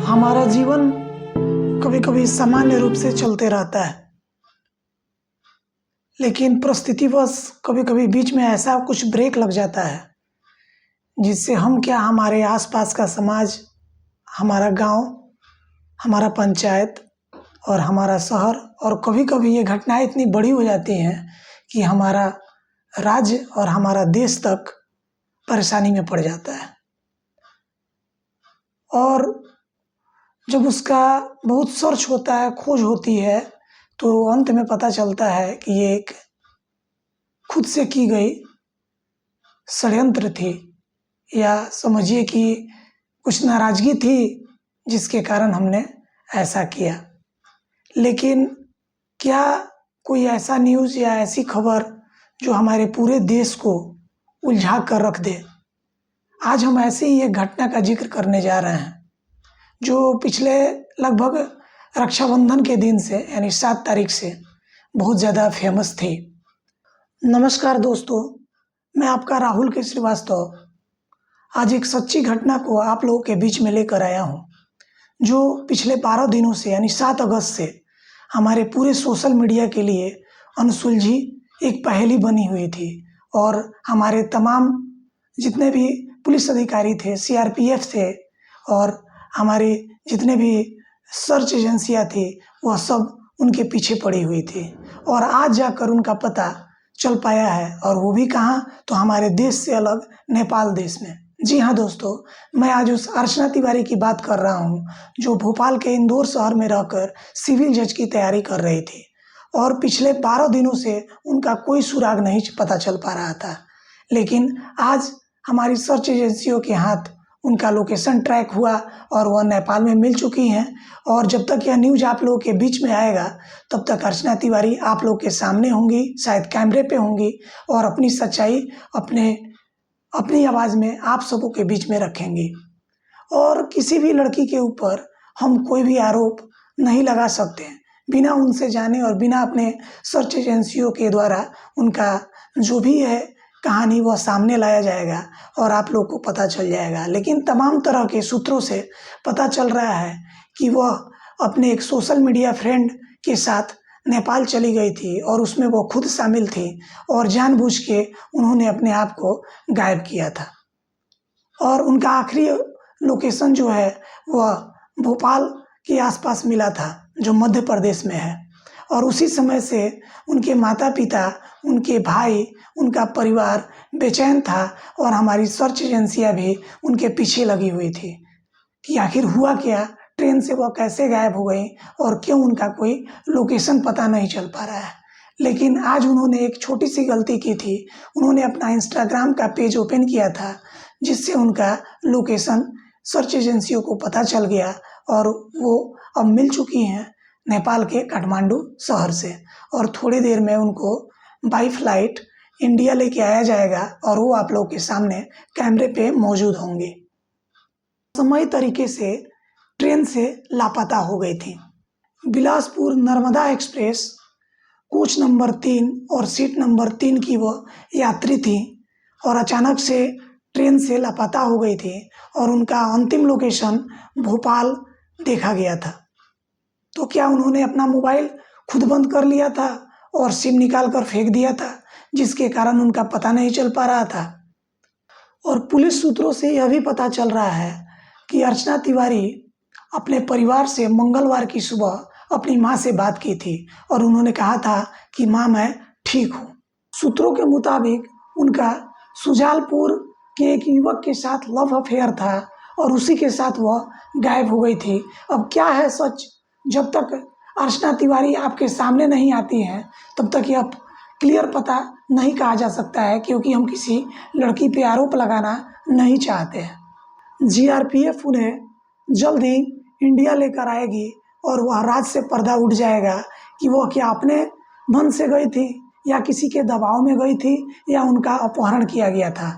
हमारा जीवन कभी कभी सामान्य रूप से चलते रहता है, लेकिन परिस्थितिवश कभी कभी बीच में ऐसा कुछ ब्रेक लग जाता है जिससे हम क्या, हमारे आसपास का समाज, हमारा गांव, हमारा पंचायत और हमारा शहर, और कभी कभी ये घटनाएं इतनी बड़ी हो जाती हैं कि हमारा राज्य और हमारा देश तक परेशानी में पड़ जाता है। और जब उसका बहुत सर्च होता है, खोज होती है, तो अंत में पता चलता है कि ये एक खुद से की गई षड्यंत्र थी, या समझिए कि कुछ नाराज़गी थी जिसके कारण हमने ऐसा किया। लेकिन क्या कोई ऐसा न्यूज़ या ऐसी खबर जो हमारे पूरे देश को उलझा कर रख दे? आज हम ऐसे ही एक घटना का जिक्र करने जा रहे हैं जो पिछले लगभग रक्षाबंधन के दिन से, यानी 7 तारीख से बहुत ज़्यादा फेमस थी। नमस्कार दोस्तों, मैं आपका राहुल के श्रीवास्तव आज एक सच्ची घटना को आप लोगों के बीच में लेकर आया हूँ, जो पिछले 12 दिनों से, यानी 7 अगस्त से हमारे पूरे सोशल मीडिया के लिए अनसुलझी एक पहेली बनी हुई थी। और हमारे तमाम जितने भी पुलिस अधिकारी थे, सीआरपीएफ थे, और हमारे जितने भी सर्च एजेंसियां थी, वह सब उनके पीछे पड़ी हुई थी। और आज जाकर उनका पता चल पाया है, और वो भी कहाँ, तो हमारे देश से अलग नेपाल देश में। जी हाँ दोस्तों, मैं आज उस अर्चना तिवारी की बात कर रहा हूँ जो भोपाल के इंदौर शहर में रहकर सिविल जज की तैयारी कर रही थी, और पिछले 12 दिनों से उनका कोई सुराग नहीं पता चल पा रहा था। लेकिन आज हमारी सर्च एजेंसियों के हाथ उनका लोकेशन ट्रैक हुआ और वह नेपाल में मिल चुकी हैं। और जब तक यह न्यूज़ आप लोगों के बीच में आएगा, तब तक अर्चना तिवारी आप लोग के सामने होंगी, शायद कैमरे पे होंगी, और अपनी सच्चाई अपनी आवाज़ में आप सबों के बीच में रखेंगी। और किसी भी लड़की के ऊपर हम कोई भी आरोप नहीं लगा सकते बिना उनसे जाने और बिना अपने सर्च एजेंसियों के द्वारा उनका जो भी है कहानी वह सामने लाया जाएगा और आप लोग को पता चल जाएगा। लेकिन तमाम तरह के सूत्रों से पता चल रहा है कि वह अपने एक सोशल मीडिया फ्रेंड के साथ नेपाल चली गई थी, और उसमें वो खुद शामिल थी, और जानबूझ के उन्होंने अपने आप को गायब किया था। और उनका आखिरी लोकेशन जो है वह भोपाल के आसपास मिला था, जो मध्य प्रदेश में है। और उसी समय से उनके माता पिता, उनके भाई, उनका परिवार बेचैन था, और हमारी सर्च एजेंसियां भी उनके पीछे लगी हुई थी कि आखिर हुआ क्या, ट्रेन से वह कैसे गायब हो गई, और क्यों उनका कोई लोकेशन पता नहीं चल पा रहा है। लेकिन आज उन्होंने एक छोटी सी गलती की थी। उन्होंने अपना इंस्टाग्राम का पेज ओपन किया था, जिससे उनका लोकेशन सर्च एजेंसियों को पता चल गया, और वो अब मिल चुकी हैं नेपाल के काठमांडू शहर से। और थोड़ी देर में उनको बाई फ्लाइट इंडिया लेके आया जाएगा, और वो आप लोगों के सामने कैमरे पे मौजूद होंगे। समय तरीके से ट्रेन से लापता हो गई थी। Bilaspur Narmada express coach number 3 और सीट नंबर 3 की वो यात्री थी, और अचानक से ट्रेन से लापता हो गई थी, और उनका अंतिम लोकेशन भोपाल देखा गया था। तो क्या उन्होंने अपना मोबाइल खुद बंद कर लिया था और सिम निकाल कर फेंक दिया था, जिसके कारण उनका पता नहीं चल पा रहा था? और पुलिस सूत्रों से यह भी पता चल रहा है कि अर्चना तिवारी अपने परिवार से मंगलवार की सुबह अपनी माँ से बात की थी, और उन्होंने कहा था कि माँ, मैं ठीक हूँ। सूत्रों के मुताबिक उनका सुजालपुर के एक युवक के साथ लव अफेयर था, और उसी के साथ वह गायब हो गई थी। अब क्या है सच, जब तक अर्चना तिवारी आपके सामने नहीं आती हैं, तब तक यह क्लियर पता नहीं कहा जा सकता है, क्योंकि हम किसी लड़की पे आरोप लगाना नहीं चाहते हैं। जीआरपीएफ उन्हें जल्द ही इंडिया लेकर आएगी, और वह राज से पर्दा उठ जाएगा कि वह क्या अपने मन से गई थी, या किसी के दबाव में गई थी, या उनका अपहरण किया गया था।